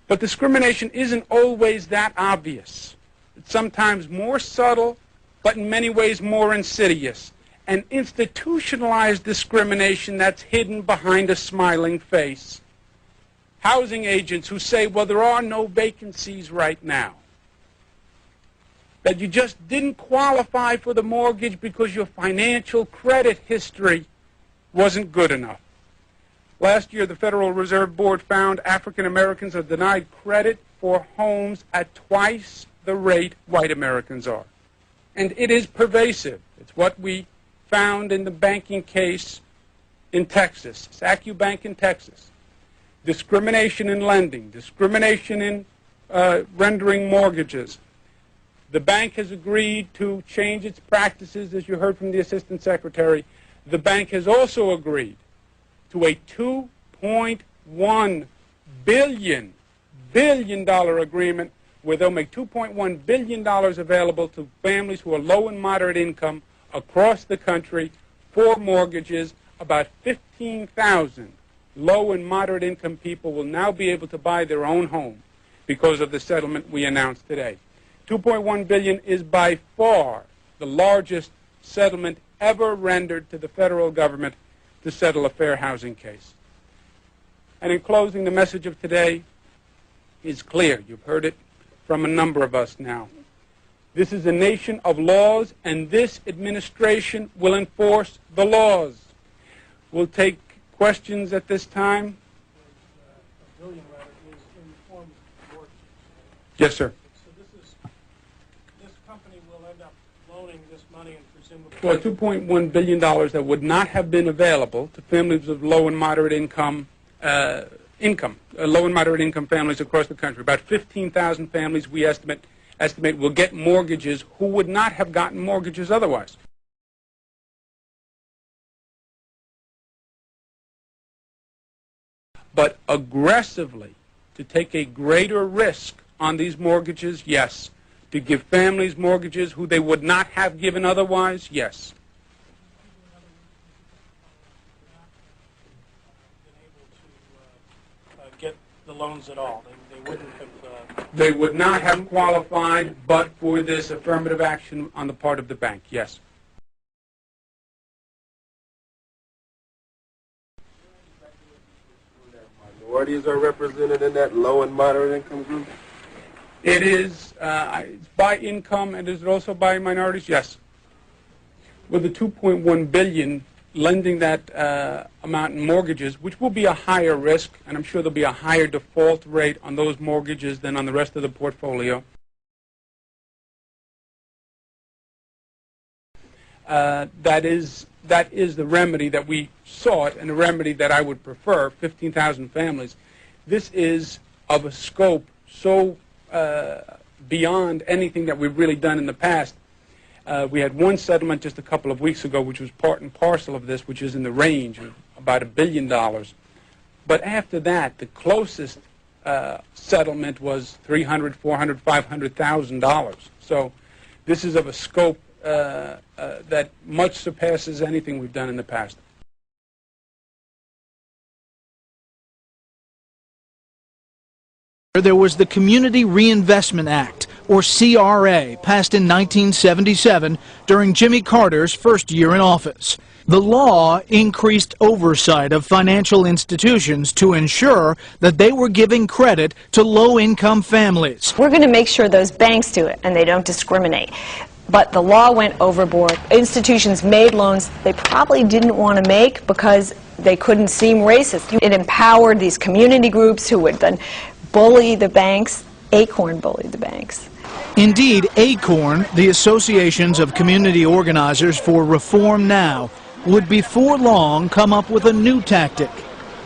But discrimination isn't always that obvious. It's sometimes more subtle, but in many ways more insidious. And institutionalized discrimination that's hidden behind a smiling face. Housing agents who say, well, there are no vacancies right now. That you just didn't qualify for the mortgage because your financial credit history wasn't good enough. Last year, the Federal Reserve Board found African Americans are denied credit for homes at twice the rate white Americans are. And it is pervasive. It's what we found in the banking case in Texas, SacuBank in Texas. Discrimination in lending, discrimination in rendering mortgages. The bank has agreed to change its practices, as you heard from the Assistant Secretary. The bank has also agreed to a $2.1 billion agreement where they'll make $2.1 billion available to families who are low and moderate income across the country for mortgages. About 15,000 low and moderate income people will now be able to buy their own home because of the settlement we announced today. $2.1 billion is by far the largest settlement ever rendered to the federal government to settle a fair housing case. And in closing, the message of today is clear. You've heard it from a number of us now. This is a nation of laws, and this administration will enforce the laws. We'll take questions at this time. Yes, sir. Well, $2.1 billion that would not have been available to families of low and moderate income, low and moderate income families across the country. About 15,000 families we estimate will get mortgages who would not have gotten mortgages otherwise. But aggressively to take a greater risk on these mortgages, yes. To give families mortgages who they would not have given otherwise? Yes. Get the loans at all. They wouldn't have. They would not have qualified, but for this affirmative action on the part of the bank. Yes. Minorities are represented in that low and moderate income group? It is it's by income, and is it also by minorities? Yes. With the $2.1 billion lending that amount in mortgages, which will be a higher risk, and I'm sure there'll be a higher default rate on those mortgages than on the rest of the portfolio. That is the remedy that we sought, and the remedy that I would prefer. 15,000 families. This is of a scope so beyond anything that we've really done in the past. We had one settlement just a couple of weeks ago, which was part and parcel of this, which is in the range of about $1 billion. But after that, the closest settlement was $300,000, $400,000, $500,000. So this is of a scope that much surpasses anything we've done in the past. There was the Community Reinvestment Act, or CRA, passed in 1977 during Jimmy Carter's first year in office. The law increased oversight of financial institutions to ensure that they were giving credit to low-income families. We're going to make sure those banks do it and they don't discriminate. But the law went overboard. Institutions made loans they probably didn't want to make because they couldn't seem racist. It empowered these community groups who would then bully the banks. ACORN bullied the banks. Indeed, ACORN, the Associations of Community Organizers for Reform Now, would before long come up with a new tactic,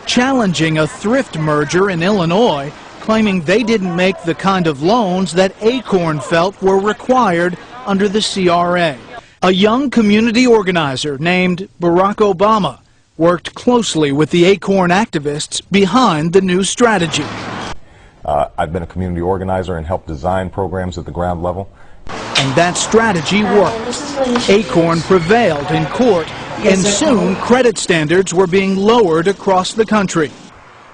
challenging a thrift merger in Illinois, claiming they didn't make the kind of loans that ACORN felt were required under the CRA. A young community organizer named Barack Obama worked closely with the ACORN activists behind the new strategy. I've been a community organizer and helped design programs at the ground level. And that strategy worked. ACORN prevailed in court, and soon credit standards were being lowered across the country.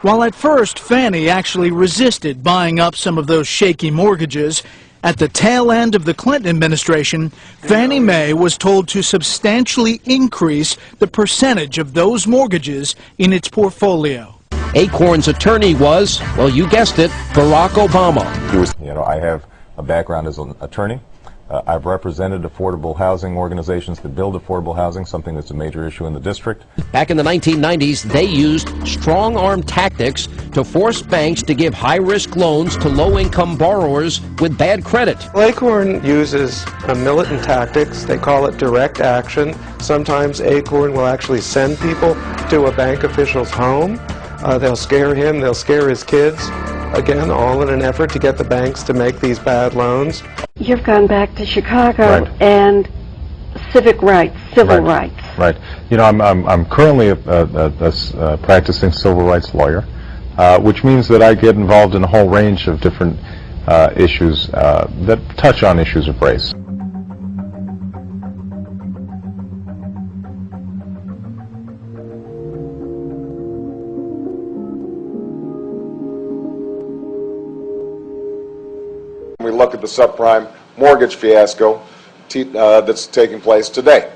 While at first Fannie actually resisted buying up some of those shaky mortgages, at the tail end of the Clinton administration, Fannie Mae was told to substantially increase the percentage of those mortgages in its portfolio. Acorn's attorney was, well, you guessed it, Barack Obama. You know, I have a background as an attorney. I've represented affordable housing organizations that build affordable housing, something that's a major issue in the district. Back in the 1990s, they used strong-arm tactics to force banks to give high-risk loans to low-income borrowers with bad credit. Acorn uses militant tactics. They call it direct action. Sometimes Acorn will actually send people to a bank official's home. They'll scare him, they'll scare his kids. Again, all in an effort to get the banks to make these bad loans. You've gone back to Chicago and civic rights, civil rights. Right. You know, I'm currently a practicing civil rights lawyer, which means that I get involved in a whole range of different issues that touch on issues of race. We look at the subprime mortgage fiasco that's taking place today.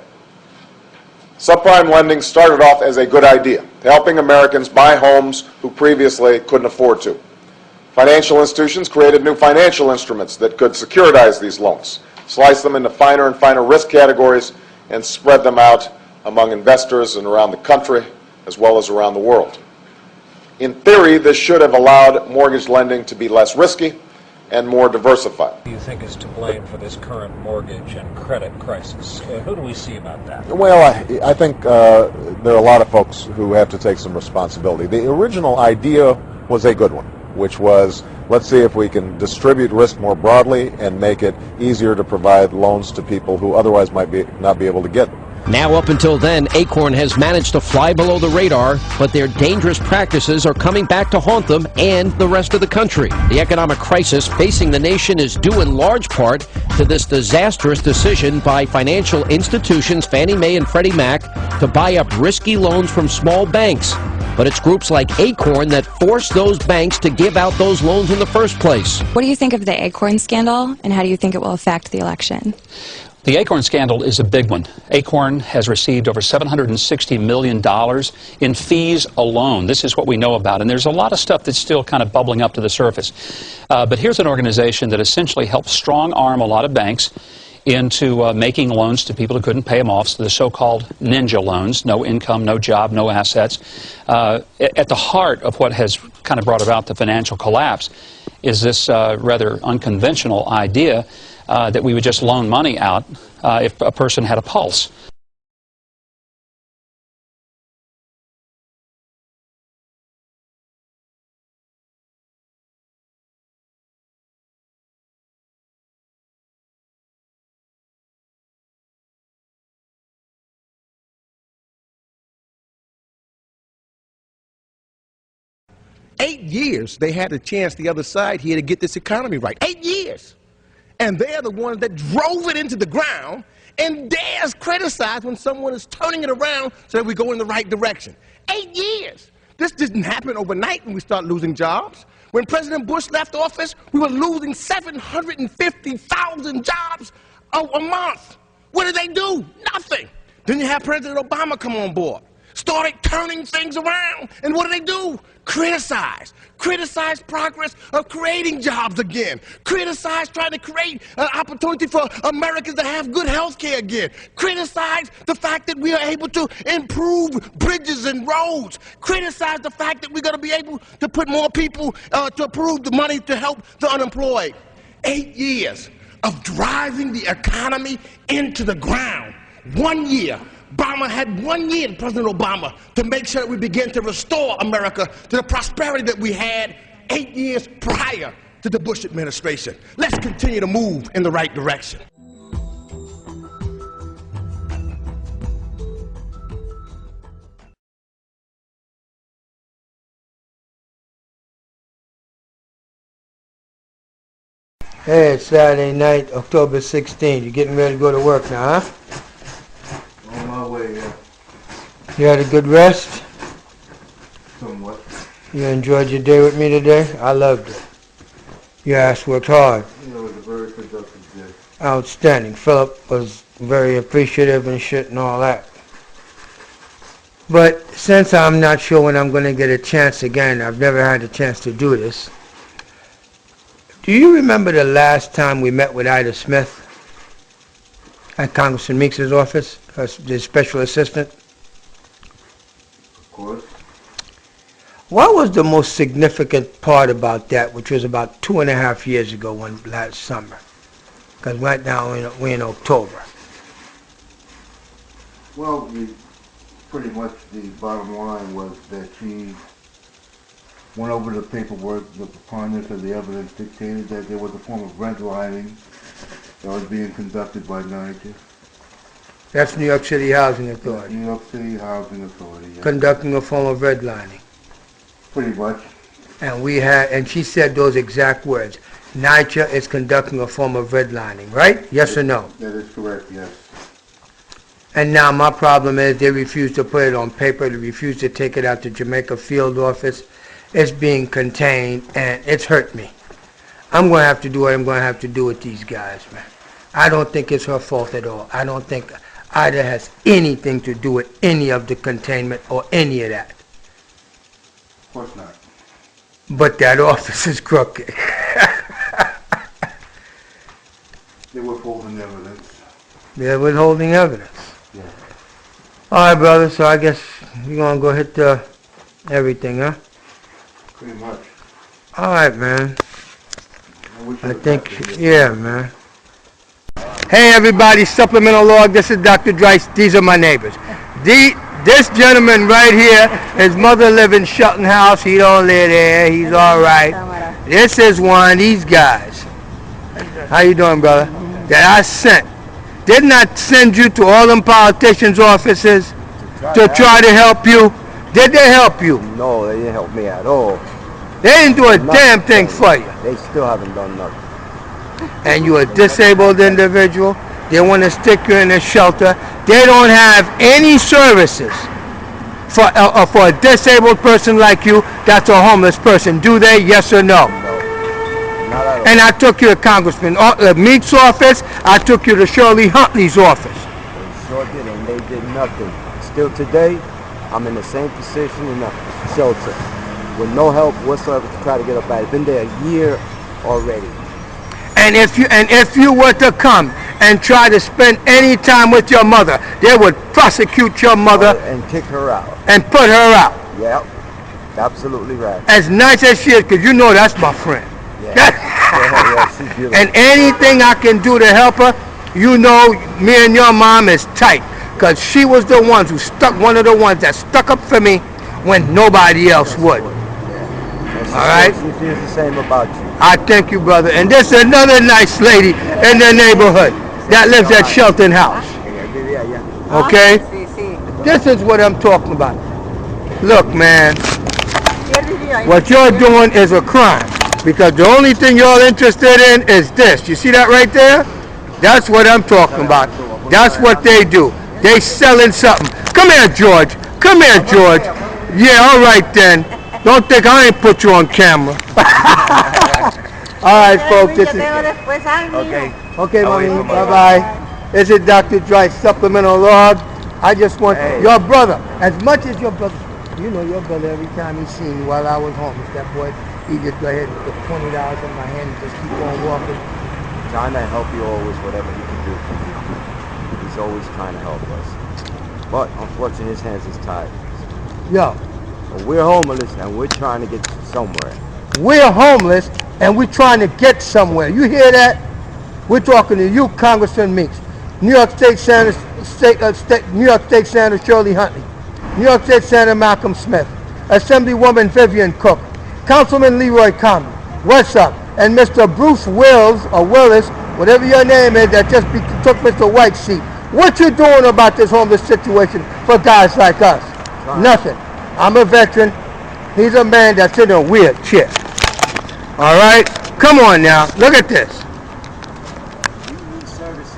Subprime lending started off as a good idea, helping Americans buy homes who previously couldn't afford to. Financial institutions created new financial instruments that could securitize these loans, slice them into finer and finer risk categories, and spread them out among investors and around the country as well as around the world. In theory, this should have allowed mortgage lending to be less risky and more diversified. Who do you think is to blame for this current mortgage and credit crisis? Who do we see about that? Well, I think there are a lot of folks who have to take some responsibility. The original idea was a good one, which was, let's see if we can distribute risk more broadly and make it easier to provide loans to people who otherwise might not be able to get them. Now, up until then, Acorn has managed to fly below the radar, but their dangerous practices are coming back to haunt them and the rest of the country. The economic crisis facing the nation is due in large part to this disastrous decision by financial institutions Fannie Mae and Freddie Mac to buy up risky loans from small banks. But it's groups like Acorn that force those banks to give out those loans in the first place. What do you think of the Acorn scandal, and how do you think it will affect the election? The Acorn scandal is a big one. Acorn has received over $760 million in fees alone. This is what we know about, and there's a lot of stuff that's still kind of bubbling up to the surface. But here's an organization that essentially helps strong-arm a lot of banks into making loans to people who couldn't pay them off, so the so-called ninja loans, no income, no job, no assets. At the heart of what has kind of brought about the financial collapse is this rather unconventional idea that we would just loan money out if a person had a pulse. Years they had a chance the other side here to get this economy right. 8 years. And they're the ones that drove it into the ground and dares criticize when someone is turning it around so that we go in the right direction. 8 years. This didn't happen overnight when we start losing jobs. When President Bush left office, we were losing 750,000 jobs a month. What did they do? Nothing. Then you have President Obama come on board. Started turning things around. And what do they do? Criticize. Criticize progress of creating jobs again. Criticize trying to create an opportunity for Americans to have good health care again. Criticize the fact that we are able to improve bridges and roads. Criticize the fact that we're going to be able to put more people to approve the money to help the unemployed. 8 years of driving the economy into the ground. 1 year. Obama had 1 year, President Obama, to make sure that we begin to restore America to the prosperity that we had 8 years prior to the Bush administration. Let's continue to move in the right direction. Hey, it's Saturday night, October 16th. You're getting ready to go to work now, huh? On my way, yeah. You had a good rest? Somewhat. You enjoyed your day with me today? I loved it. Your ass worked hard. It was a very productive day. Outstanding. Philip was very appreciative and shit and all that. But since I'm not sure when I'm going to get a chance again, I've never had a chance to do this. Do you remember the last time we met with Ida Smith at Congressman Meeks' office, the special assistant? Of course. What was the most significant part about that, which was about 2.5 years ago, last summer? Because right now we're in October. Well, pretty much the bottom line was that she went over the paperwork. The preponderance of the evidence dictated that there was a form of redlining that was being conducted by NYCHA. That's New York City Housing Authority. New York City Housing Authority, yes. Conducting a form of redlining. Pretty much. And she said those exact words. NYCHA is conducting a form of redlining, right? Yes or no? That is correct, yes. And now my problem is they refuse to put it on paper. They refuse to take it out to Jamaica field office. It's being contained, and it's hurt me. I'm going to have to do what I'm going to have to do with these guys, man. I don't think it's her fault at all. I don't think Ida has anything to do with any of the containment or any of that. Of course not. But that office is crooked. They're withholding evidence. They're withholding evidence. Yeah. All right, brother, so I guess you're going to go hit everything, huh? Pretty much. All right, man. I think, yeah, man. Hey, everybody, supplemental log. This is Dr. Dreiss. These are my neighbors. This gentleman right here, his mother lives in Shelton House. He don't live there. He's all right. This is one of these guys. How you doing, brother? That I sent. Didn't I send you to all them politicians' offices to try to help you? Did they help you? No, they didn't help me at all. They didn't do a damn thing for you. They still haven't done nothing. And you're a disabled individual. They want to stick you in a shelter. They don't have any services for a disabled person like you that's a homeless person. Do they? Yes or no? No. Not at all. And I took you to Congressman Meeks' office. I took you to Shirley Huntley's office. They sure did, and they did nothing. Still today, I'm in the same position in the shelter with no help whatsoever to try to get up out. I've been there a year already. And if you were to come and try to spend any time with your mother, they would prosecute your mother and kick her out and put her out. Yep, absolutely right. As nice as she is, because you know that's my friend. Yeah. She's beautiful. And anything I can do to help her, you know, me and your mom is tight, because she was the one one of the ones that stuck up for me when nobody else would. All right? She feels the same about you. I thank you, brother. And this is another nice lady in the neighborhood that lives at Shelton House. Okay? This is what I'm talking about. Look, man, what you're doing is a crime, because the only thing you're interested in is this. You see that right there? That's what I'm talking about. That's what they do. They selling something. Come here, George. Come here, George. Yeah, all right then. Don't think I ain't put you on camera. All right, folks. This is okay, mommy. Bye-bye. This is Dr. Dreiss, supplemental log. I just want your brother, as much as your brother, you know your brother, every time he seen me while I was homeless, that boy, he just go ahead and put $20 in my hand and just keep on walking. Trying to help you always, whatever he can do. He's always trying to help us. But unfortunately, his hands is tied. Yo. We're homeless and we're trying to get somewhere. We're homeless and we're trying to get somewhere. You hear that? We're talking to you, Congressman Meeks, New York State Senator Shirley Huntley, New York State Senator Malcolm Smith, Assemblywoman Vivian Cook, Councilman Leroy Common. What's up? And Mr. Bruce Wills or Willis, whatever your name is, that just took Mr. White's seat. What you doing about this homeless situation for guys like us? Nothing. I'm a veteran. He's a man that's in a wheelchair. All right? Come on now. Look at this. We need services.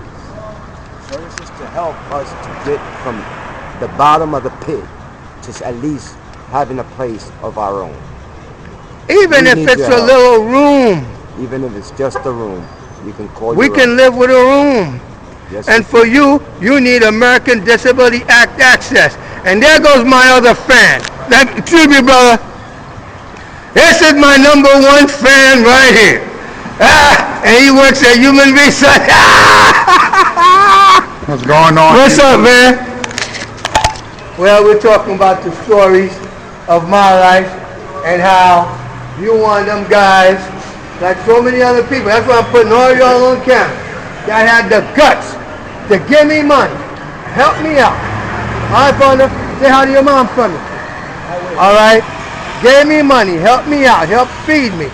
Services to help us to get from the bottom of the pit to at least having a place of our own. Even if it's a little room. Even if it's just a room, you can call We can live with a room. Yes, and for you need American Disability Act access. And there goes my other fan. Excuse me, brother. This is my #1 fan right here. And he works at Human Resources. What's going on? What's up, man? Well, we're talking about the stories of my life and how you one of them guys, like so many other people. That's why I'm putting all y'all on camera. That had the guts to give me money, help me out. All right, partner, say hi to your mom for me. All right, gave me money, helped me out, helped feed me,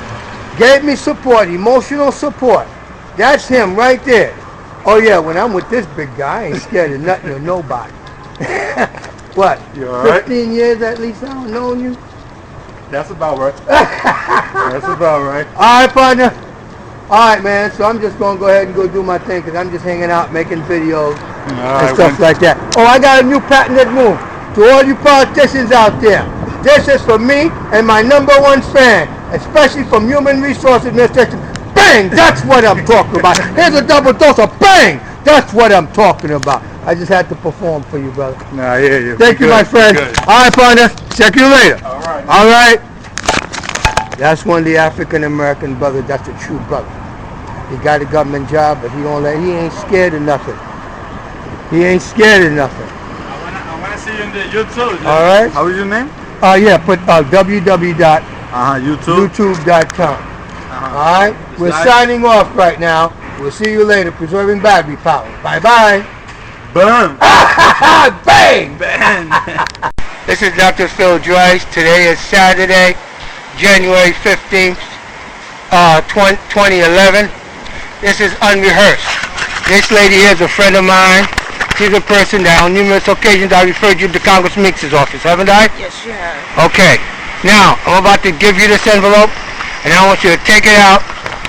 gave me support, emotional support. That's him right there. Oh yeah, when I'm with this big guy, I ain't scared of nothing or nobody. What? You all right? 15 years at least I've known you? That's about right. That's about right. All right, partner. All right, man, so I'm just going to go ahead and go do my thing because I'm just hanging out, making videos and stuff like that. Oh, I got a new patented move. To all you politicians out there, this is for me and my #1 fan, especially from Human Resource Administration. Bang! That's what I'm talking about. Here's a double dose of bang! That's what I'm talking about. I just had to perform for you, brother. Nah, I hear you. Thank you, my friend. All right, partner. Check you later. All right. All right. That's one of the African-American brothers. That's a true brother. He got a government job, but he ain't scared of nothing. He ain't scared of nothing. I wanna see you in the YouTube. All right. How is your name? Yeah, put www.youtube.com. All right. We're signing off right now. We'll see you later. Preserving battery power. Bye-bye. Burn. Bang. Bang. This is Dr. Phil Joyce. Today is Saturday, January 15th, 2011. This is unrehearsed. This lady here is a friend of mine. She's a person that on numerous occasions I referred you to Congressman Meeks' office, haven't I? Yes, you have. Okay. Now, I'm about to give you this envelope, and I want you to take it out,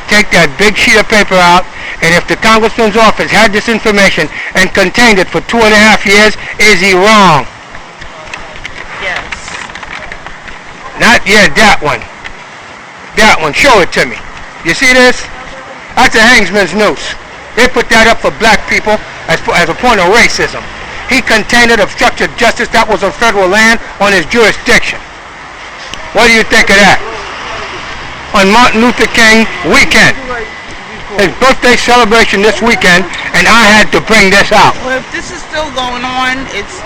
take that big sheet of paper out, and if the Congressman's office had this information and contained it for 2.5 years, is he wrong? Yes. Not yet, that one. That one, show it to me. You see this? That's a hangsman's noose. They put that up for black people as a point of racism. He contained it, obstructed justice that was on federal land on his jurisdiction. What do you think of that? On Martin Luther King weekend. His birthday celebration this weekend, and I had to bring this out. Well, if this is still going on, it's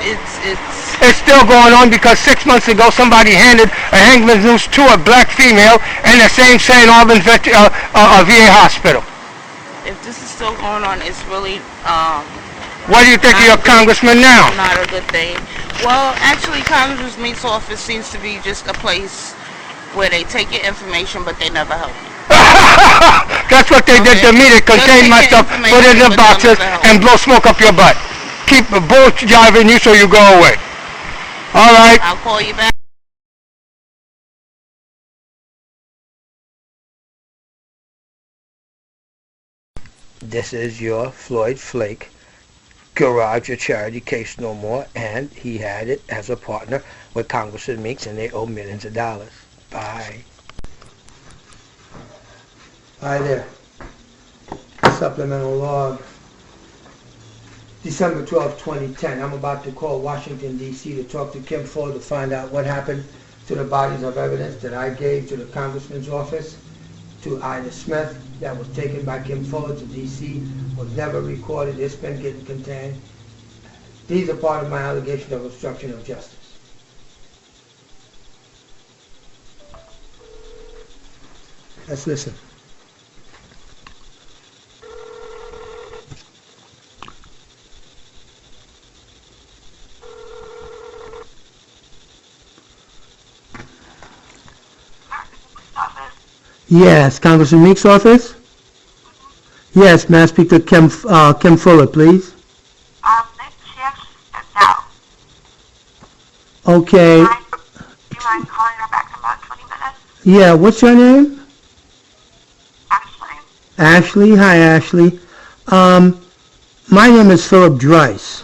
still going on because 6 months ago somebody handed a hangman's noose to a black female in the same St. Albans VA hospital. If this is still going on, it's really what do you think of your congressman now? Not a good thing. Well, actually, Congressman Meeks' office seems to be just a place where they take your information, but they never help you. That's what they did to me. They contained my stuff, put it in the boxes, and blow smoke up your butt. Keep the bull jiving you so you go away. All right. I'll call you back. This is your Floyd Flake Garage or Charity Case No More, and he had it as a partner with Congressman Meeks, and they owe millions of dollars. Bye. Hi there. Supplemental log. December 12, 2010. I'm about to call Washington, D.C. to talk to Kim Fuller to find out what happened to the bodies of evidence that I gave to the Congressman's office, to Ida Smith, that was taken by Kim Fuller to D.C., was never recorded. It's been getting contained. These are part of my allegation of obstruction of justice. Let's listen. Yes, Congressman Meeks' office? Yes, may I speak to Kim Fuller, please? She actually stepped out. Okay. Do you mind calling her back in about 20 minutes? Yeah, what's your name? Ashley. Ashley? Hi, Ashley. My name is Philip Dreiss.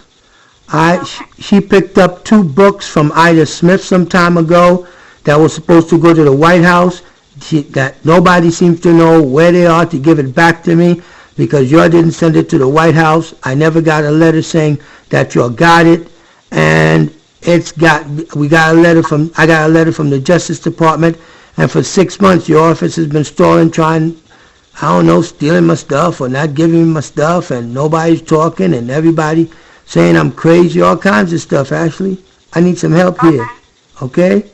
She picked up 2 books from Ida Smith some time ago that was supposed to go to the White House, that nobody seems to know where they are to give it back to me, because y'all didn't send it to the White House. I never got a letter saying that y'all got it, and I got a letter from the Justice Department, and for 6 months your office has been stalling, trying, I don't know, stealing my stuff or not giving me my stuff, and nobody's talking, and everybody saying I'm crazy, all kinds of stuff. Ashley, I need some help here, okay?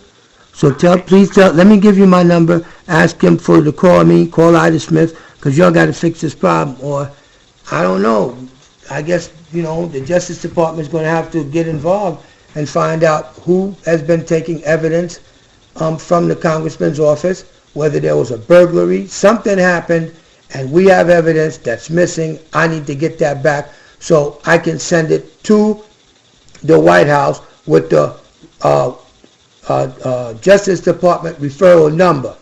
So please tell, let me give you my number, ask him to call me, call Ida Smith, because y'all got to fix this problem, or I don't know, I guess, the Justice Department is going to have to get involved and find out who has been taking evidence from the congressman's office, whether there was a burglary, something happened, and we have evidence that's missing. I need to get that back so I can send it to the White House with the Justice Department referral number.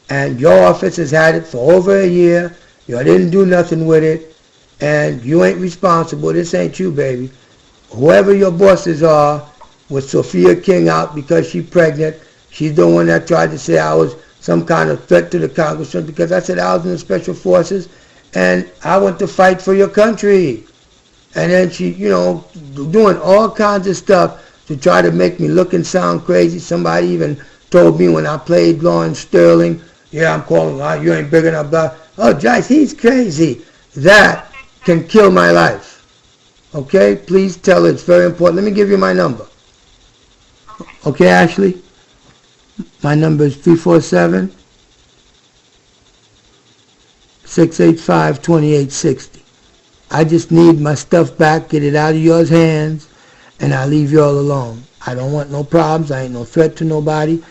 And your office has had it for over a year. You didn't do nothing with it, and you ain't responsible. This ain't you, baby. Whoever your bosses are, with Sophia King out because she's pregnant, she's the one that tried to say I was some kind of threat to the congressman, because I said I was in the special forces and I went to fight for your country. And then she, doing all kinds of stuff to try to make me look and sound crazy. Somebody even told me when I played Lawrence Sterling, yeah, I'm calling, you ain't big enough, blah. Oh, Joyce, he's crazy. That can kill my life. Okay? Please tell her it's very important. Let me give you my number. Okay, Ashley? My number is 347-685-2860. I just need my stuff back, get it out of y'all's hands, and I'll leave y'all alone. I don't want no problems. I ain't no threat to nobody.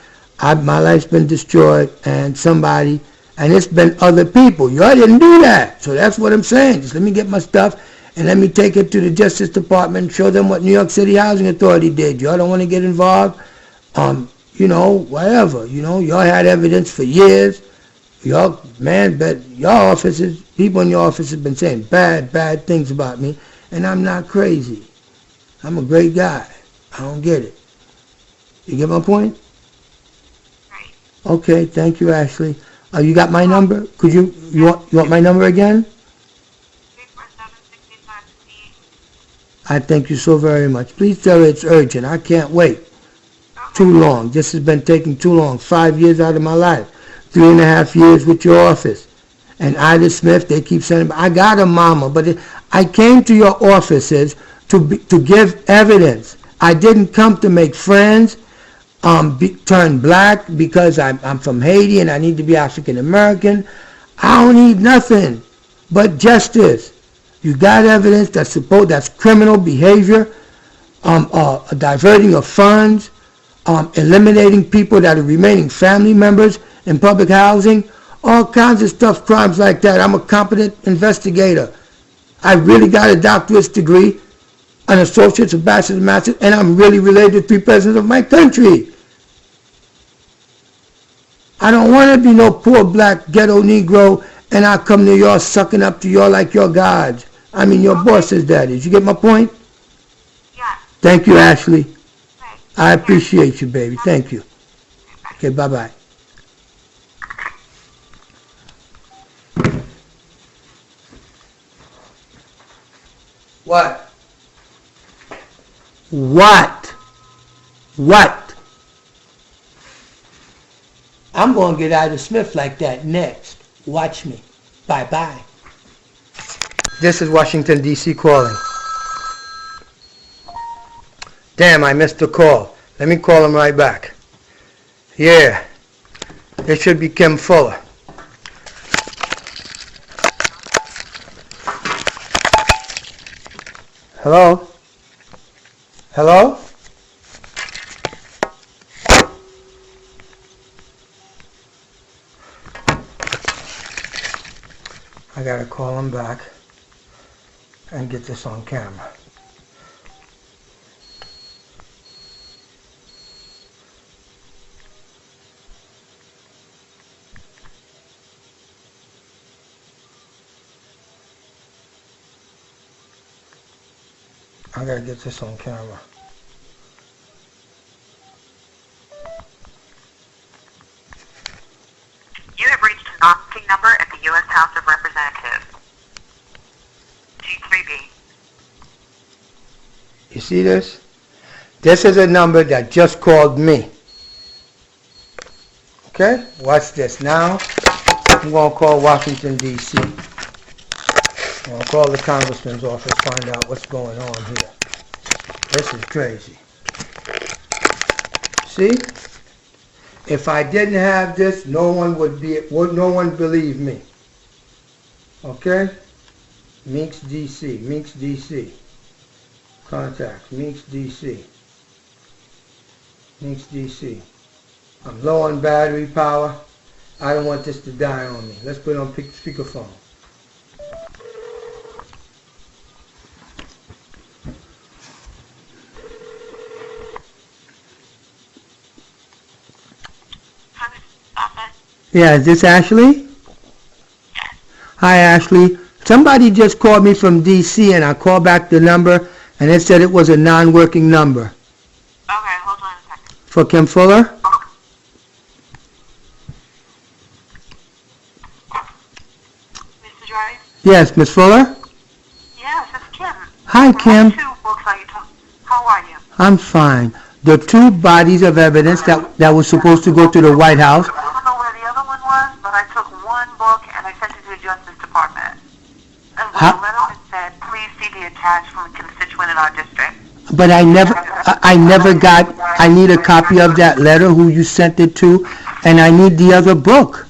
My life's been destroyed, and it's been other people. Y'all didn't do that. So that's what I'm saying. Just let me get my stuff, and let me take it to the Justice Department and show them what New York City Housing Authority did. Y'all don't want to get involved? Whatever. Y'all had evidence for years. Y'all, y'all offices, people in your office have been saying bad things about me, and I'm not crazy. I'm a great guy. I don't get it. You get my point? Right. Okay, thank you, Ashley. You got my number? Could you want my number again? 347-685-2860. I thank you so very much. Please tell her it's urgent. I can't wait. Too long. This has been taking too long. 5 years out of my life. 3.5 years with your office. And Ida Smith, they keep sending, I got a mama, but I came to your offices to give evidence. I didn't come to make friends, turn black because I'm from Haiti and I need to be African American. I don't need nothing but justice. You got evidence that's criminal behavior, diverting of funds, eliminating people that are remaining family members in public housing, all kinds of stuff, crimes like that. I'm a competent investigator. I really got a doctorate degree, an associate's, a bachelor's, master's, and I'm really related to 3 presidents of my country. I don't want to be no poor black ghetto Negro and I come to y'all sucking up to y'all like your gods. I mean your bosses, that is. You get my point? Yeah. Thank you, Ashley. Right. I appreciate you, baby. Thank you. Okay, bye-bye. What? I'm going to get Ida Smith like that next. Watch me. Bye-bye. This is Washington, D.C. calling. Damn, I missed the call. Let me call him right back. Yeah. It should be Kim Fuller. Hello? Hello? I gotta call him back and get this on camera. I gotta get this on camera. of Representatives. G3B. You see this? This is a number that just called me. Okay, watch this. Now, I'm going to call Washington, D.C. I'm going to call the Congressman's office, find out what's going on here. This is crazy. See? If I didn't have this, no one believe me. Okay? Meeks, D.C. Meeks, D.C. Contacts. Meeks, D.C. Meeks, D.C. I'm low on battery power. I don't want this to die on me. Let's put it on speakerphone. Yeah, is this Ashley? Hi, Ashley. Somebody just called me from D.C. and I called back the number and it said it was a non-working number. Okay, hold on a second. For Kim Fuller? Mr. Drive? Yes, Miss Fuller? Yes, it's Kim. Hi, Kim. How are you? I'm fine. The two bodies of evidence that was supposed to go to the White House. I don't know where the other one was, but I took one book and I sent it to the Justice Department. And the letter that said, please see the attached from a constituent in our district. But I never got, I need a copy of that letter, who you sent it to, and I need the other book.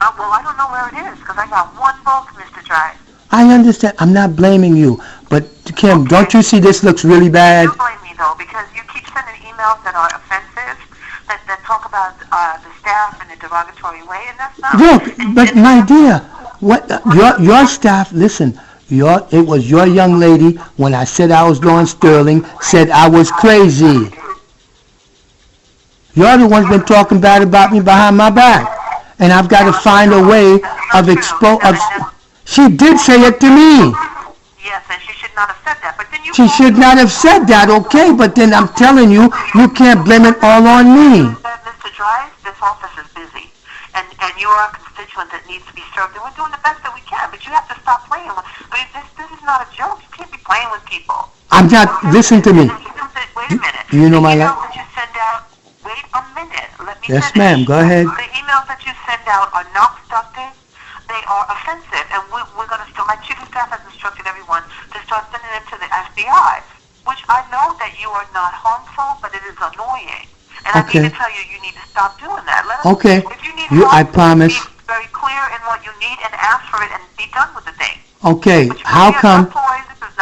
Well, I don't know where it is, because I got one book, Mr. Drive. I understand. I'm not blaming you. But, Kim, don't you see this looks really bad? You blame me, though, because you keep sending emails that are offensive, that talk about the staff in a derogatory way, and that's not... Look, but my dear, what your staff, listen, it was your young lady, when I said I was going Sterling, said I was crazy. You're the one's been talking bad about me behind my back. And I've got to find a way of she did say it to me. Yes, and she should not have said that, but then you... She should not have said that, okay, but then I'm telling you, you can't blame it all on me. Mr. Drive, this office is busy, and you are a constituent that needs to be served, and we're doing the best that we can, but you have to stop playing with... I mean, this is not a joke. You can't be playing with people. I'm not... Listen to me. Wait a minute. You know my life? The emails that you send out... Wait a minute. Let me Yes, finish. ma'am. Go ahead. The emails that you send out are not productive. They are offensive, and we're going to still... My chief of staff has instructed everyone to start sending them to the FBI, which I know that you are not harmful, but it is annoying. And I need to tell you, you need to stop doing that. Okay. If you need help, I promise. be very clear in what you need and ask for it and be done with the thing. Okay. How come...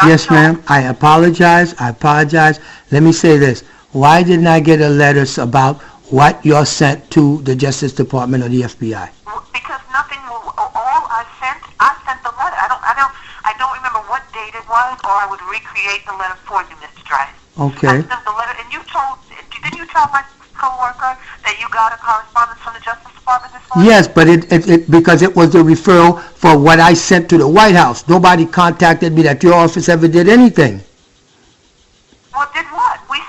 Yes, ma'am. I apologize. Let me say this. Why didn't I get a letter about what you're sent to the Justice Department or the FBI? Because nothing. All I sent the letter. I don't remember what date it was, or I would recreate the letter for you, Mr. Drive. Okay. I sent the letter, and didn't you tell my coworker that you got a correspondence from the Justice Department this morning? Yes, but it because it was a referral for what I sent to the White House. Nobody contacted me that your office ever did anything. Well, did what? We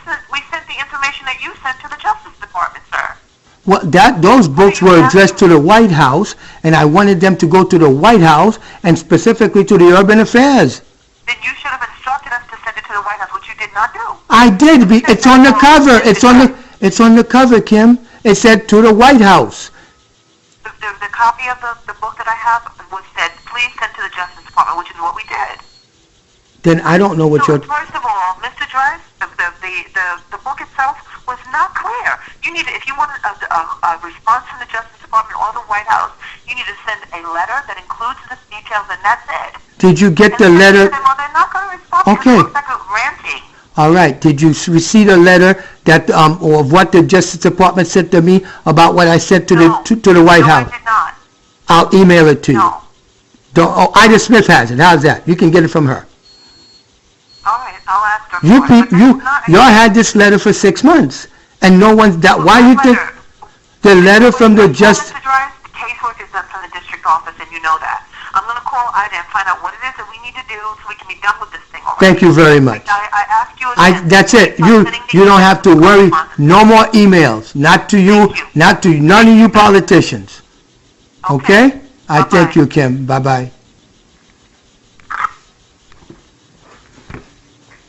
sent the information that you sent to the Justice Department, sir. Well, those books were addressed to the White House, and I wanted them to go to the White House and specifically to the Urban Affairs. Then you should have instructed us to send it to the White House, which you did not do. I did. It's on the cover. It's on the cover, Kim. It said to the White House. The copy of the book that I have was said, please send to the Justice Department, which is what we did. Then I don't know what you're... First of all, Mr. Drive, the book itself was not clear. You need, if you want a response from the Justice Department or the White House, you need to send a letter that includes the details, and that's it. Did you get the letter? Well, they're not going to respond. Okay. It looks like a ranting. All right. Did you receive a letter that of what the Justice Department sent to me about what I sent to the White House? I did not. I'll email it to you. Ida Smith has it. How's that? You can get it from her. All right, I'll ask her. Y'all had this letter for 6 months, and no one's that. Why you think the letter from the Justice? Mr. Drive, the casework is done from the district office, and you know that. I'm going to call Ida and find out what it is that we need to do so we can be done with this thing already. Thank you very much. I asked you again. That's it. You don't have to worry. No more emails. Not to you. Not to none of you politicians. Okay? I thank you, Kim. Bye-bye.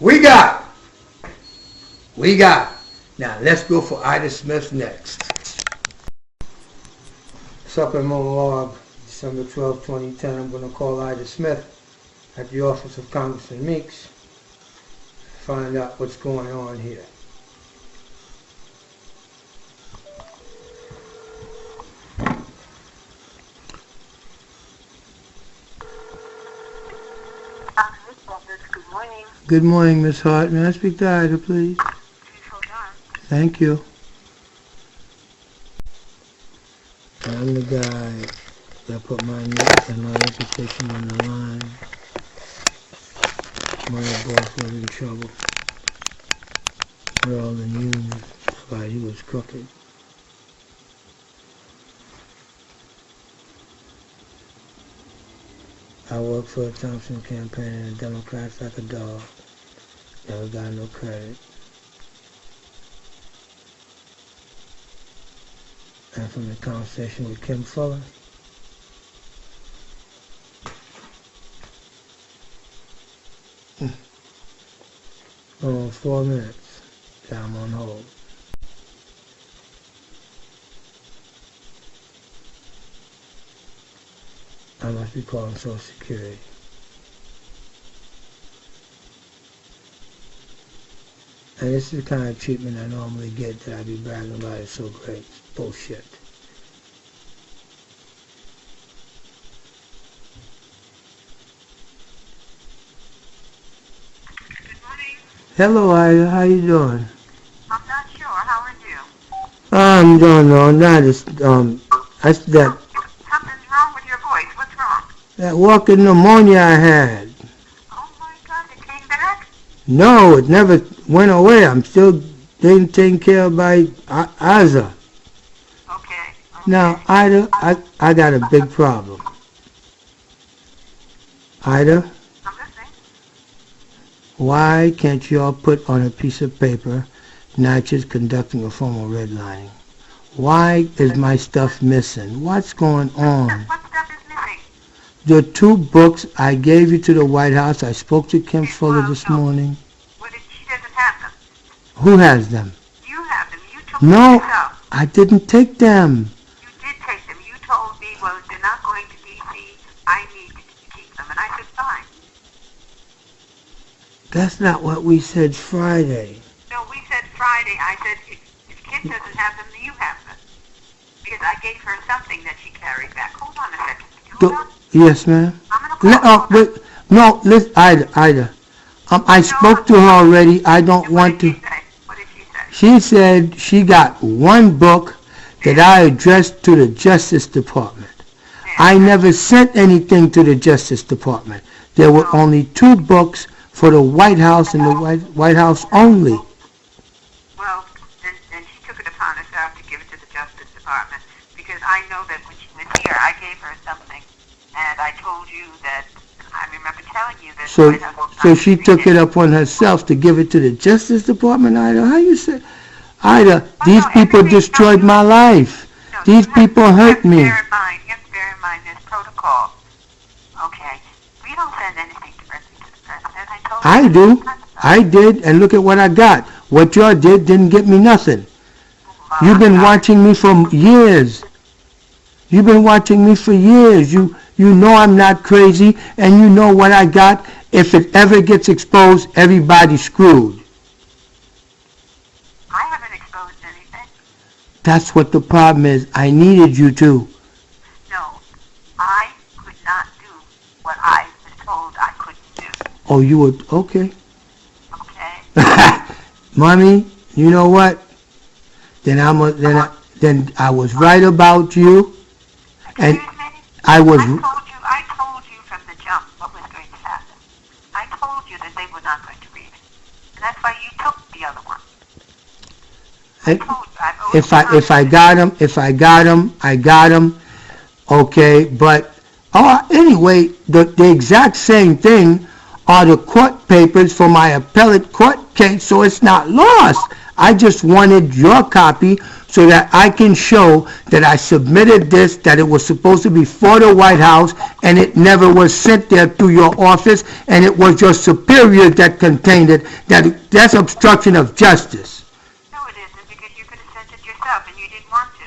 We got. Now, let's go for Ida Smith next. Supplemental log, December 12, 2010. I'm going to call Ida Smith at the office of Congressman Meeks to find out what's going on here. Good morning. Good morning, Miss Hart. May I speak to Ida, please? Please hold on. Thank you. I'm the guy that put my name and my reputation on the line. My boss was in trouble. We're all in union, but he was crooked. I worked for the Thompson campaign and the Democrats like a dog. Never got no credit. And from the conversation with Kim Fuller, oh, 4 minutes, that I'm on hold. I must be calling Social Security. And this is the kind of treatment I normally get that I be bragging about it so great. It's bullshit. Good morning. Hello, Ida. How you doing? I'm not sure. How are you? I'm doing all right. That's that Something's wrong with your voice. What's wrong? that walking pneumonia I had. Oh my God, it came back? No, it never went away. I'm still being taken care of by Aza. Okay. Now, Ida, I got a big problem. Ida? I'm listening. Why can't you all put on a piece of paper, Natchez conducting a formal redlining? Why is my stuff missing? What's going on? What stuff is missing? The 2 books I gave you to the White House. I spoke to Kim Fuller this morning. She doesn't have them. Who has them? You have them. You took them No, yourself. I didn't take them. You did take them. You told me, well, they're not going to D.C. I need to keep them. And I said, fine. That's not what we said Friday. No, we said Friday. I said, if Kim doesn't have them, then you have them. Because I gave her something that she carried back. Hold on a second. Hold on. Yes, ma'am. I'm going to call Wait, no, listen, Ida. I spoke to her already. I don't want to. What did she say? She said she got 1 book that I addressed to the Justice Department. I never sent anything to the Justice Department. There were only 2 books for the White House and the White House only. Well, then she took it upon herself to give it to the Justice Department. Because I know that when she was here, I gave her something. And I told you that, I remember telling you that the White House So she took it upon herself to give it to the Justice Department, Ida? How you say? Ida, these people destroyed my life. These people hurt me. You have to bear in mind this protocol. Okay. We don't send anything directly to the President. I told I you. do. I did, and look at what I got. What y'all did didn't get me nothing. You've been watching me for years. You've been watching me for years. You know I'm not crazy, and you know what I got. If it ever gets exposed, everybody's screwed. I haven't exposed anything. That's what the problem is. I needed you to. No. I could not do what I was told I couldn't do. Oh, you were, okay. Okay. Mommy, you know what? Then I was right about you. And I was. I told you from the jump what was going to happen. I told you that they were not going to read it. And that's why you took the other one. If I got them, I got them. Okay, but anyway, the exact same thing are the court papers for my appellate court case, so it's not lost. I just wanted your copy so that I can show that I submitted this, that it was supposed to be for the White House, and it never was sent there through your office, and it was your superiors that contained it. That's obstruction of justice. No, it isn't, because you could have sent it yourself, and you didn't want to.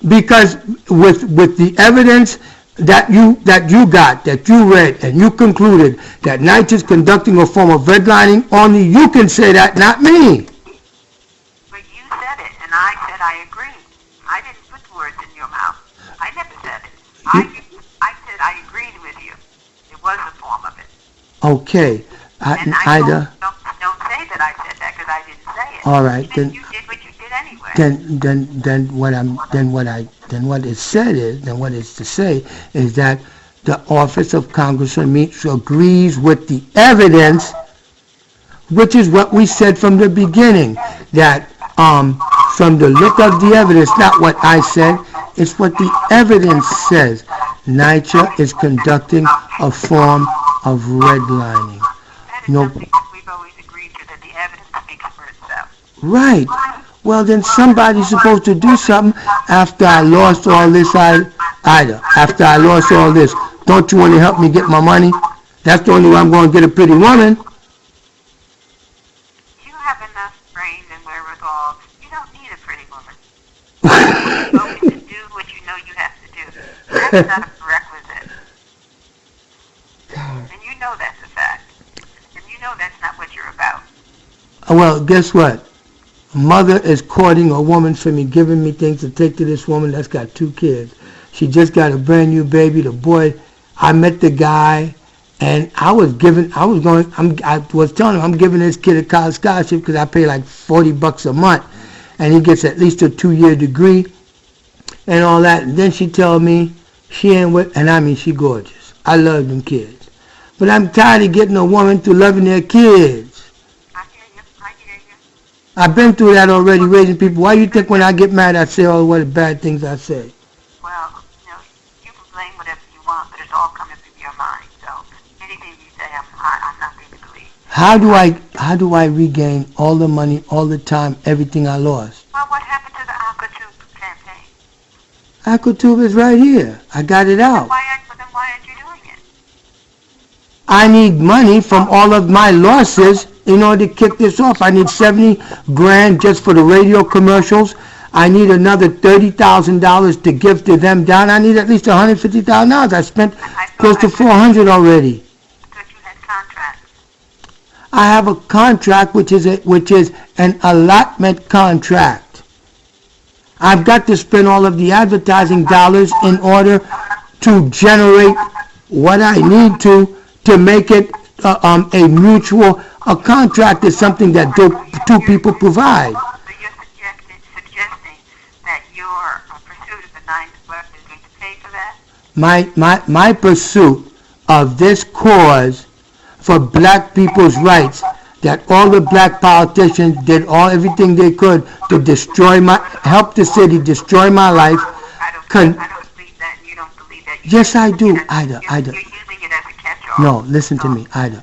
Because with the evidence that you got, that you read, and you concluded that Knight is conducting a form of redlining, only you can say that, not me. But you said it, and I said I agreed. I didn't put words in your mouth. I never said it. I said I agreed with you. It was a form of it. Okay. And Ida. Don't say that I said that, because I didn't say it. All right, then. You did what you did anyway. What it said is, then what it's to say is that the office of Congressman Meeks agrees with the evidence, which is what we said from the beginning, that from the look of the evidence, not what I said, it's what the evidence says. NYCHA is conducting a form of redlining. No. We've always agreed to that the evidence speaks for itself. Right. Well, then somebody's supposed to do something after I lost all this, Ida. After I lost all this, don't you want to help me get my money? That's the only way I'm going to get a pretty woman. You have enough brains and wherewithal. You don't need a pretty woman. You're going to do what you know you have to do. That's not a prerequisite. And you know that's a fact. And you know that's not what you're about. Well, guess what? Mother is courting a woman for me, giving me things to take to this woman that's got 2 kids. She just got a brand new baby. The boy, I met the guy, and I was telling him I'm giving this kid a college scholarship because I pay like $40 a month, and he gets at least a 2-year degree and all that. And then she told me she ain't with, and I mean she gorgeous. I love them kids, but I'm tired of getting a woman through loving their kids. I've been through that already, raising people. Why do you think when I get mad I say all the bad things I say? Well, you can blame whatever you want, but it's all coming from your mind. So anything you say, I'm not going to believe. How do I regain all the money, all the time, everything I lost? Well, what happened to the Qptv campaign? Qptv is right here. I got it out. Then why aren't you doing it? I need money from all of my losses in order to kick this off. I need $70 grand just for the radio commercials. I need another $30,000 to give to them down. I need at least $150,000. I spent close to $400 already. I thought you had contracts. I have a contract which is an allotment contract. I've got to spend all of the advertising dollars in order to generate what I need to make it a mutual. A contract is something that 2 people provide. So you're suggesting that your pursuit of the 9th West is going to pay for that? My pursuit of this cause for black people's rights, that all the black politicians did everything they could to help the city destroy my life. I don't believe that, and you don't believe that. Yes, I do, Ida. You're using it as a catch-all. No, listen to me, Ida.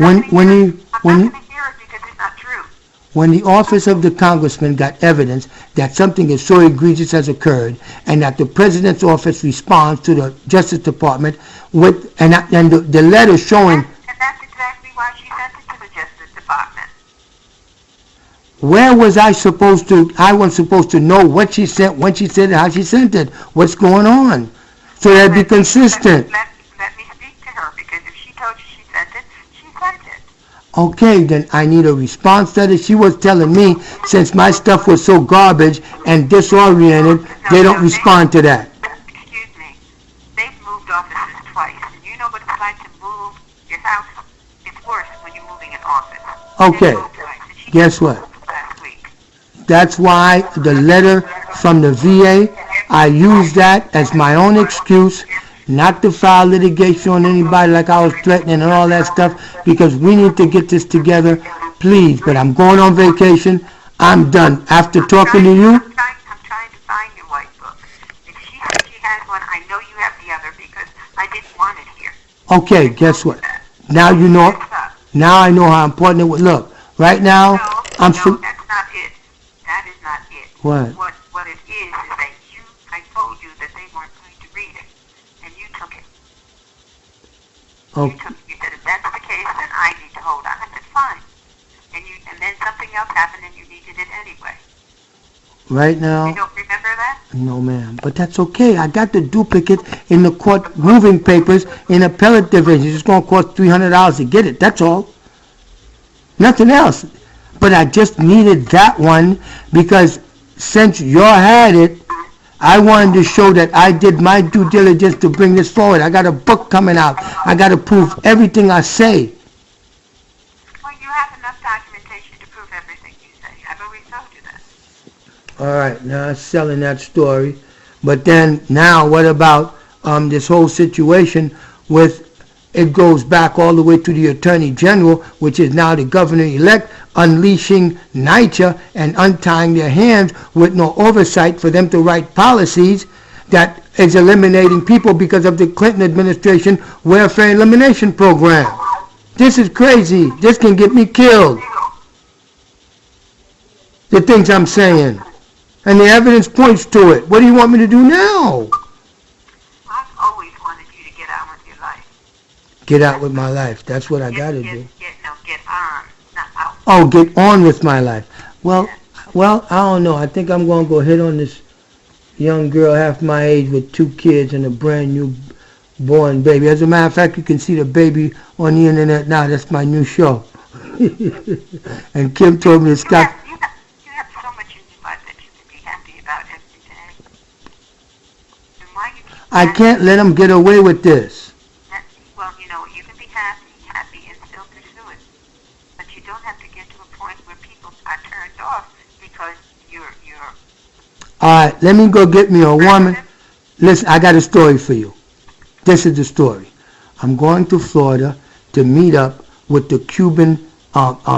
I'm not going to hear it because it's not true. When the office of the congressman got evidence that something as so egregious has occurred, and that the president's office responds to the Justice Department with and the letter showing. And that's exactly why she sent it to the Justice Department. Where was I supposed to? I was supposed to know what she sent, when she sent it, how she sent it, what's going on, so that'd be consistent. Let me speak to her, because if she told you she sent it, she sent it. Okay, then I need a response letter. She was telling me since my stuff was so garbage and disoriented, they don't respond to that. Excuse me. They've moved offices twice, and you know what it's like to move your house? It's worse when you're moving an office. Okay, guess what? That's why the letter from the VA, I used that as my own excuse not to file litigation on anybody like I was threatening and all that stuff, because we need to get this together, please. But I'm going on vacation. I'm done. After talking to you. I'm trying to find your white book. If she says she has one, I know you have the other, because I didn't want it here. Okay, guess what? Now you know. Now I know how important it would look. Right now, No, that's not it. That is not it. What? What it is that I told you that they weren't going to read it, and you took it. Oh. You said, if that's the case, then I need to hold on. I said, fine. And then something else happened, and you needed it anyway. Right now? You don't remember that? No, ma'am. But that's okay. I got the duplicate in the court moving papers in appellate division. It's going to cost $300 to get it. That's all. Nothing else. But I just needed that one because since you had it, I wanted to show that I did my due diligence to bring this forward. I got a book coming out. I got to prove everything I say. Well, you have enough documentation to prove everything you say. I've always told you that. All right, now I'm selling that story. But then now what about this whole situation with it goes back all the way to the Attorney General, which is now the governor-elect, unleashing NYCHA and untying their hands with no oversight for them to write policies that is eliminating people because of the Clinton administration welfare elimination program. This is crazy. This can get me killed. The things I'm saying. And the evidence points to it. What do you want me to do now? I've always wanted you to get on with your life. Get out with my life. That's what I got to do. Get on, not out. Oh, get on with my life. Well, I don't know. I think I'm going to go hit on this young girl half my age with 2 kids and a brand new born baby. As a matter of fact, you can see the baby on the internet now. That's my new show. And Kim told me to stop. You have so much in your life that you can be happy about every day. And why you keep I can't let them get away with this. Well, you know, you can be happy and still pursue it. But you don't have to get to a point where people are turned off because you're All right, let me go get me a woman. Listen, I got a story for you. This is the story. I'm going to Florida to meet up with the Cuban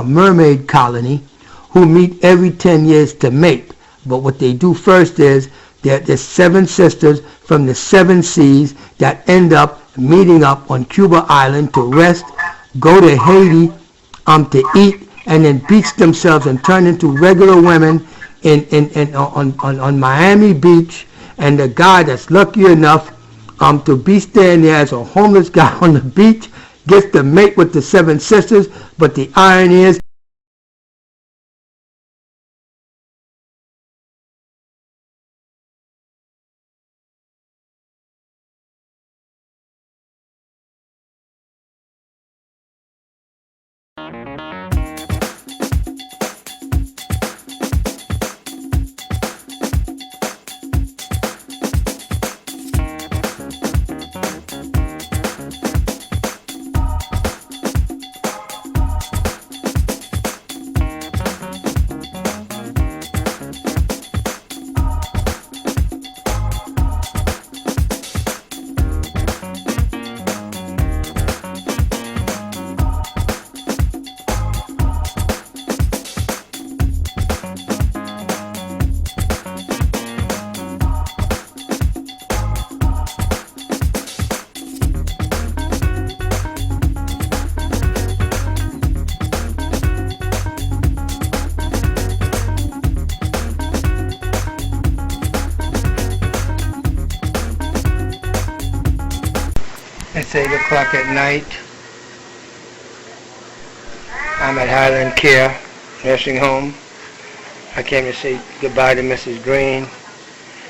mermaid colony who meet every 10 years to mate. But what they do first is there's 7 sisters from the 7 seas that end up meeting up on Cuba Island to rest, go to Haiti to eat, and then beach themselves and turn into regular women on Miami Beach. And the guy that's lucky enough to be staying there as a homeless guy on the beach gets to mate with the 7 sisters. But the irony is, it's 8 o'clock at night. I'm at Highland Care Nursing Home. I came to say goodbye to Mrs. Green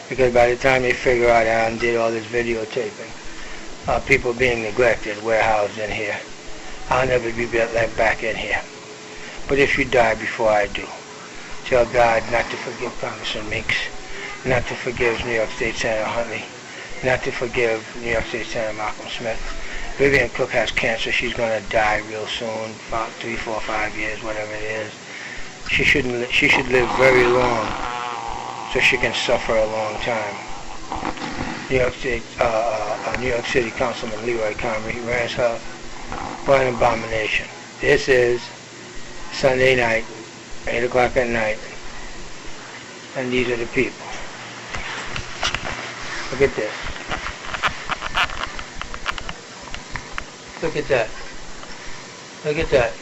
because by the time they figure out I undid all this videotaping, people being neglected, warehoused in here, I'll never be let back in here. But if you die before I do, tell God not to forgive Congressman Meeks, not to forgive New York State Senator Huntley, not to forgive New York State Senator Malcolm Smith. Vivian Cook has cancer. She's going to die real soon, about 3, 4, 5 years, whatever it is. She should live very long so she can suffer a long time. New York City Councilman Leroy Comrie rants her for an abomination. This is Sunday night, 8 o'clock at night, and these are the people. Look at this. Look at that. Look at that.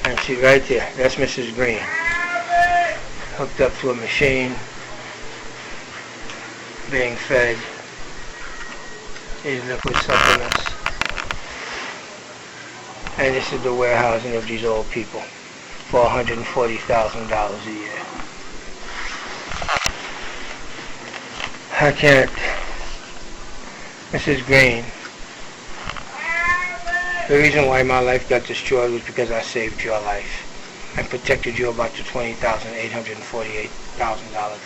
And see right there, that's Mrs. Green. hooked up to a machine, being fed these liquid supplements. And this is the warehousing of these old people for $140,000 a year. I can't. Mrs. Green, the reason why my life got destroyed was because I saved your life and protected you about the $20,848,000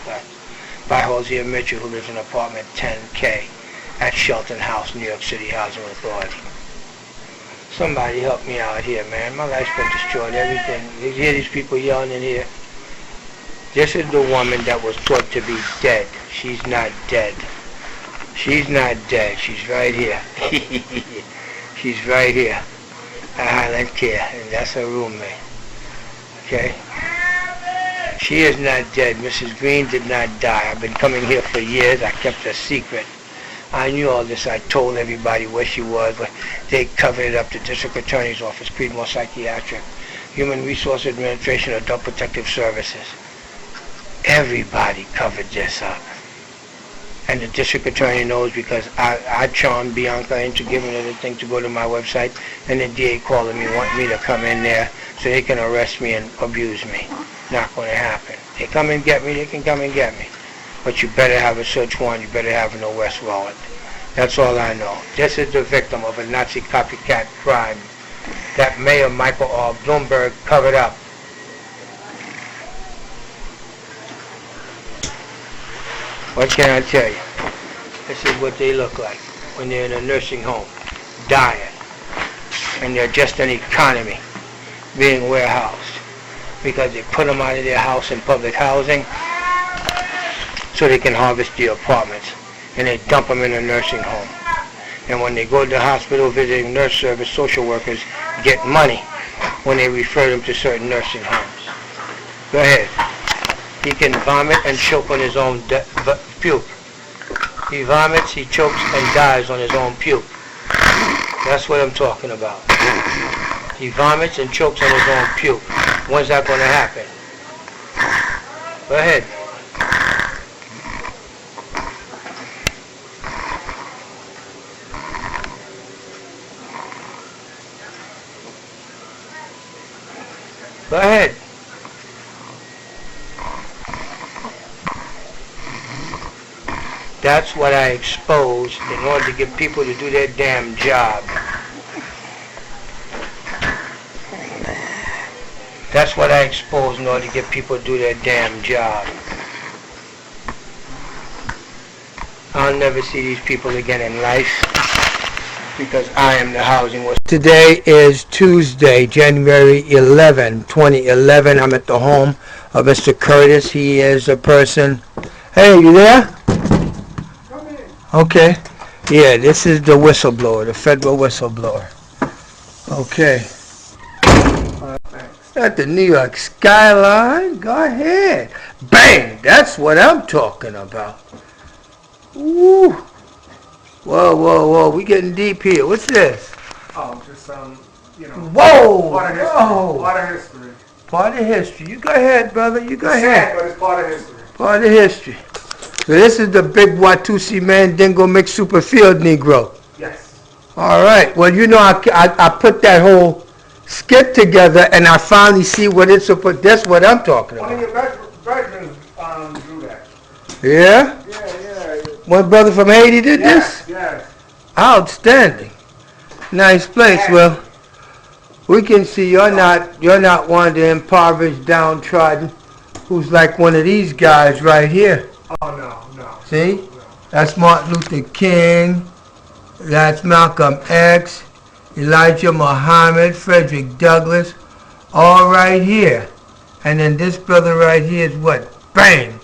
class by Hosea Mitchell, who lives in apartment 10K at Shelton House, New York City Housing Authority. Somebody help me out here, man. My life's been destroyed, everything. You hear these people yelling in here? This is the woman that was thought to be dead. She's not dead. She's not dead. She's right here. She's right here at Highland Care, and that's her roommate. Okay? She is not dead. Mrs. Green did not die. I've been coming here for years. I kept a secret. I knew all this. I told everybody where she was, but they covered it up. The District Attorney's Office, Creedmoor Psychiatric, Human Resource Administration, Adult Protective Services. Everybody covered this up. And the District Attorney knows because I charmed Bianca into giving her the thing to go to my website, and the DA calling me, want me to come in there so they can arrest me and abuse me. Not going to happen. They come and get me, they can come and get me. But you better have a search warrant, you better have an arrest warrant. That's all I know. This is the victim of a Nazi copycat crime that Mayor Michael R. Bloomberg covered up. What can I tell you? This is what they look like when they're in a nursing home, dying. And they're just an economy being warehoused because they put them out of their house in public housing so they can harvest the apartments, and they dump them in a nursing home. And when they go to the hospital visiting nurse service, social workers get money when they refer them to certain nursing homes. Go ahead. He can vomit and choke on his own puke. He vomits, he chokes, and dies on his own puke. That's what I'm talking about. He vomits and chokes on his own puke. When's that going to happen? Go ahead. Go ahead. That's what I exposed in order to get people to do their damn job. That's what I exposed in order to get people to do their damn job. I'll never see these people again in life because I am the housing whisperer. Today is Tuesday, January 11, 2011. I'm at the home of Mr. Curtis. He is a person. Hey, you there? Okay. Yeah, this is the whistleblower, the federal whistleblower. Okay. At the New York skyline, go ahead. Bang! That's what I'm talking about. Woo! Whoa, whoa, whoa! We getting deep here. What's this? Oh, just you know. Whoa! Part of history. Whoa! Part of history. Part of history. You go ahead, brother. You go It's ahead. sad, but it's part of history. Part of history. So this is the big Watusi Mandingo mixed super field Negro. Yes. All right. Well, you know, I put that whole skit together, and I finally see what it's supposed. That's what I'm talking One about. of your veterans drew that. Yeah. Yeah. One brother from Haiti did this. Yes. Outstanding. Nice place. Well, we can see you're not one of the impoverished, downtrodden, who's like one of these guys right here. Oh no. See? That's Martin Luther King. That's Malcolm X. Elijah Muhammad, Frederick Douglass, all right here. And then this brother right here is what? Bang!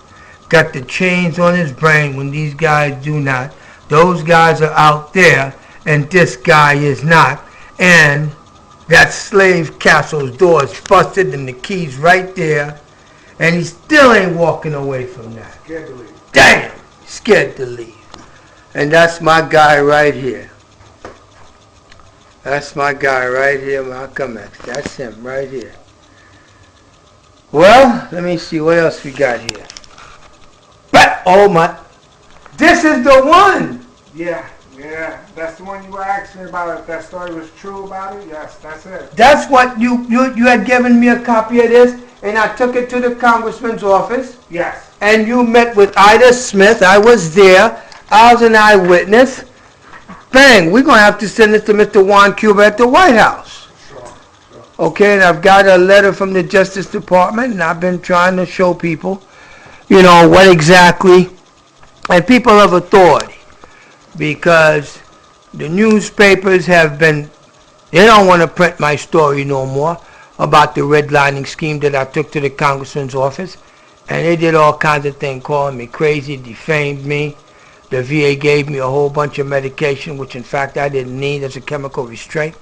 Got the chains on his brain when these guys do not. Those guys are out there, and this guy is not. And that slave castle's door is busted and the key's right there. And he still ain't walking away from that. Scared to leave. Damn! Scared to leave. And that's my guy right here. That's my guy right here, Malcolm X. That's him right here. Well, let me see what else we got here. But, oh my, this is the one. Yeah, that's the one you were asking me about. If that story was true about it, yes, that's it. That's what you had given me a copy of this, and I took it to the congressman's office. Yes. And you met with Ida Smith. I was there. I was an eyewitness. Bang, we're going to have to send this to Mr. Juan Cuba at the White House. Sure. Okay, and I've got a letter from the Justice Department, and I've been trying to show people, you know, what exactly, and people of authority, because the newspapers have been, they don't want to print my story no more about the redlining scheme that I took to the congressman's office, and they did all kinds of things, calling me crazy, defamed me. The VA gave me a whole bunch of medication, which in fact I didn't need as a chemical restraint.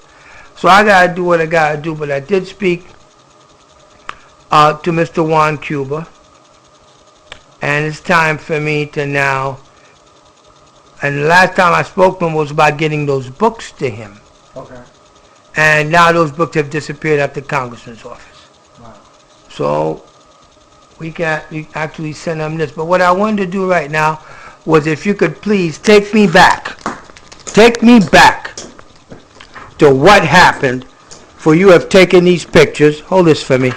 So I got to do what I got to do, but I did speak to Mr. Juan Cuba, and it's time for me to now, and the last time I spoke to him was about getting those books to him. Okay. And now those books have disappeared at the congressman's office. Wow. So we actually send him this. But what I wanted to do right now was, if you could please take me back to what happened, for you have taken these pictures, hold this for me,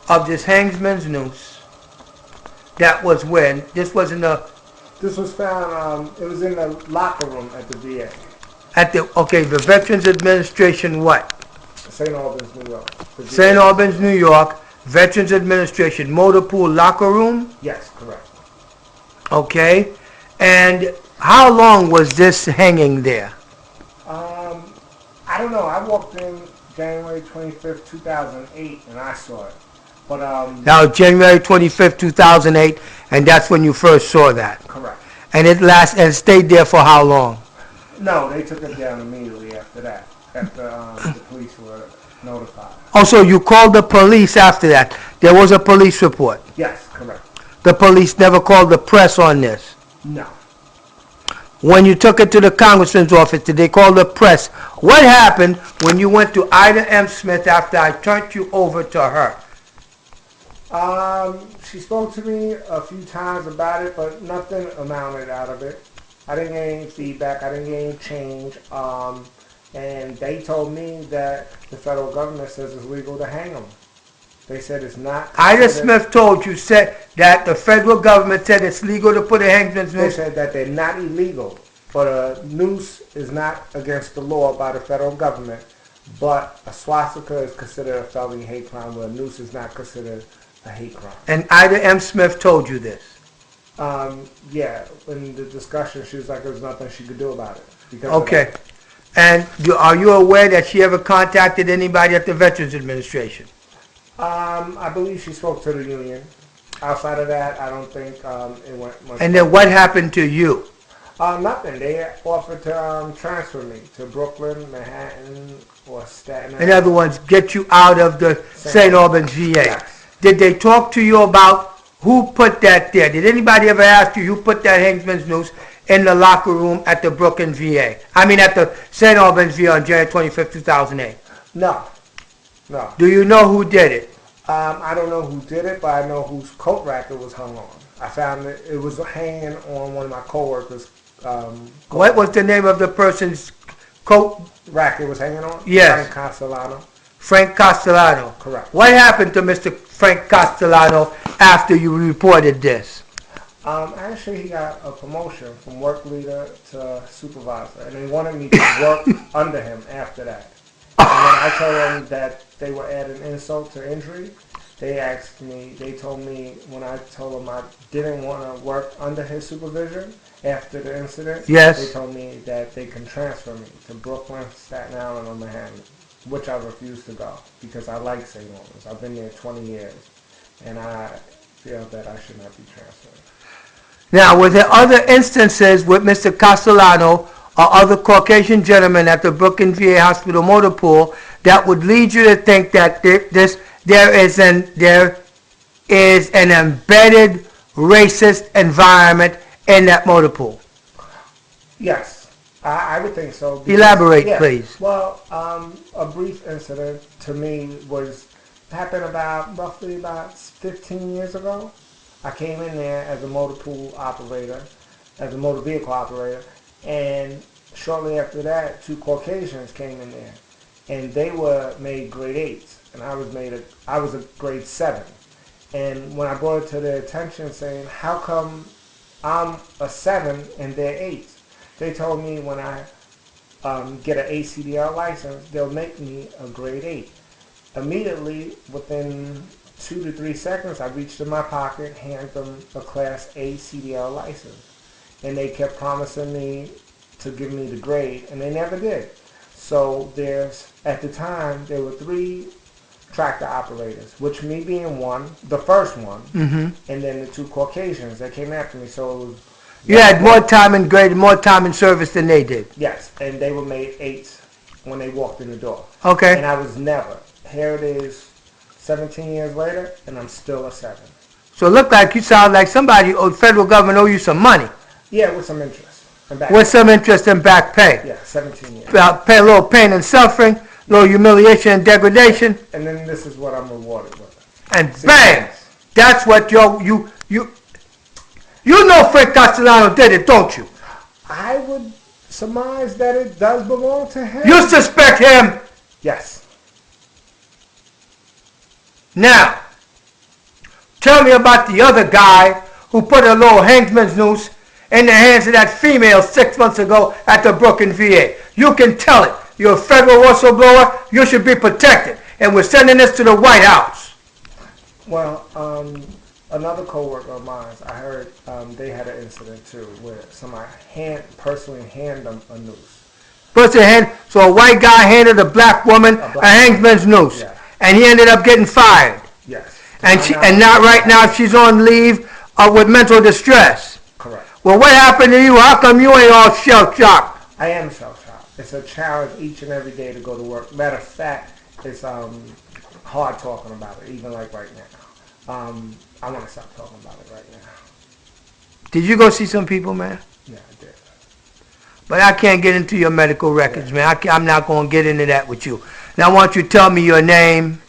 of this hangsman's noose. That was when, this was in the... This was found, it was in the locker room at the VA. At the, okay, the Veterans Administration what? St. Albans, New York. St. Albans, New York, Veterans Administration motor pool locker room? Yes, correct. Okay, and how long was this hanging there? I don't know. I walked in January 25th, 2008, and I saw it. But Now, January 25th, 2008, and that's when you first saw that? Correct. And it stayed there for how long? No, they took it down immediately after that, after the police were notified. Oh, so you called the police after that. There was a police report? Yes, correct. The police never called the press on this? No. When you took it to the congressman's office, did they call the press? What happened when you went to Ida M. Smith after I turned you over to her? She spoke to me a few times about it, but nothing amounted out of it. I didn't get any feedback. I didn't get any change. And they told me that the federal government says it's legal to hang them. They said it's not. Ida Smith told you, said that the federal government said it's legal to put a hangman's noose? They said that they're not illegal, but a noose is not against the law by the federal government. But a swastika is considered a felony hate crime, where a noose is not considered a hate crime. And Ida M. Smith told you this? Yeah, in the discussion, she was like, there was nothing she could do about it. Okay. And are you aware that she ever contacted anybody at the Veterans Administration? I believe she spoke to the union. Outside of that, I don't think it went much. And then what happened to you? Nothing. They offered to transfer me to Brooklyn, Manhattan, or Staten Island. In other words, get you out of the St. Albans VA. Yes. Did they talk to you about who put that there? Did anybody ever ask you who put that hangsman's noose in the locker room at the Brooklyn VA? I mean at the St. Albans VA on January 25th, 2008? No. No. Do you know who did it? I don't know who did it, but I know whose coat rack it was hung on. I found it was hanging on one of my coworkers. What was the name of the person's coat rack it was hanging on? Yes. Frank Castellano. Frank Castellano. Correct. What happened to Mr. Frank Castellano after you reported this? Actually, he got a promotion from work leader to supervisor, and they wanted me to work under him after that. And when I told them that they were adding insult to injury, they told me when I told them I didn't want to work under his supervision after the incident, yes, they told me that they can transfer me to Brooklyn, Staten Island, or Manhattan, which I refused to go because I like St. Albans. I've been there 20 years, and I feel that I should not be transferred. Now, were there other instances with Mr. Castellano or other Caucasian gentlemen at the Brooklyn VA Hospital motor pool that would lead you to think that there is an embedded racist environment in that motor pool? Yes, I would think so. Elaborate, please. Well, a brief incident to me was happened roughly about 15 years ago. I came in there as a motor pool operator, as a motor vehicle operator, and shortly after that, 2 Caucasians came in there, and they were made grade 8s, and I was a grade 7. And when I brought it to their attention, saying, "How come I'm a 7 and they're 8s?" They told me when I get an ACDL license, they'll make me a grade 8. Immediately, within 2 to 3 seconds, I reached in my pocket, handed them a Class A CDL license. And they kept promising me to give me the grade, and they never did. So at the time, there were 3 tractor operators, which me being one, the first one, and then the 2 Caucasians that came after me. So it was... You had more time in grade, more time in service than they did. Yes, and they were made 8s when they walked in the door. Okay. And I was never. Here it is, 17 years later, and I'm still a 7. So it looked like you sound like somebody, federal government owe you some money. Yeah, with some interest. With some interest in back pay. Yeah, 17 years. Pay a little pain and suffering, a little humiliation and degradation. And then this is what I'm rewarded with. And bang! That's what you know Frank Castellano did it, don't you? I would surmise that it does belong to him. You suspect him? Yes. Now, tell me about the other guy who put a little hangman's noose in the hands of that female 6 months ago at the Brooklyn VA. You can tell it. You're a federal whistleblower. You should be protected. And we're sending this to the White House. Well, another coworker of mine, I heard they had an incident too where somebody personally handed them a noose. So a white guy handed a black woman a hangman's noose. Yeah. And he ended up getting fired. Yes. And not right now she's on leave with mental distress. Correct. Well, what happened to you? How come you ain't all shell-shocked? I am shell-shocked. It's a challenge each and every day to go to work. Matter of fact, it's hard talking about it, even like right now. I want to stop talking about it right now. Did you go see some people, man? Yeah, I did. But I can't get into your medical records, man. I'm not going to get into that with you. Now, I want you to tell me your name.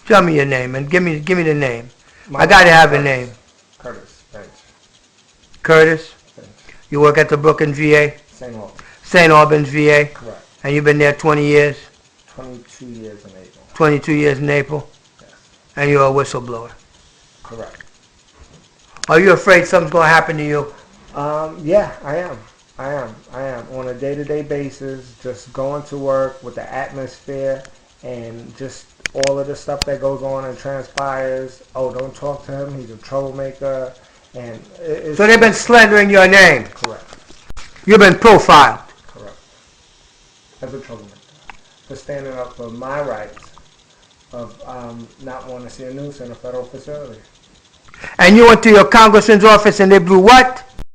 Tell me your name, and give me the name. I got to have a name. Curtis Bench. Curtis? Bench. You work at the Brooklyn VA? St. Albans. St. Albans VA? Correct. And you've been there 20 years? 22 years in April. 22 years in April? Yes. And you're a whistleblower? Correct. Are you afraid something's going to happen to you? Yeah, I am. On a day-to-day basis, just going to work with the atmosphere and just all of the stuff that goes on and transpires. Oh, don't talk to him. He's a troublemaker. And So they've been slandering your name? Correct. You've been profiled? Correct. As a troublemaker. For standing up for my rights of not wanting to see a noose in a federal facility. And you went to your congressman's office and they blew what?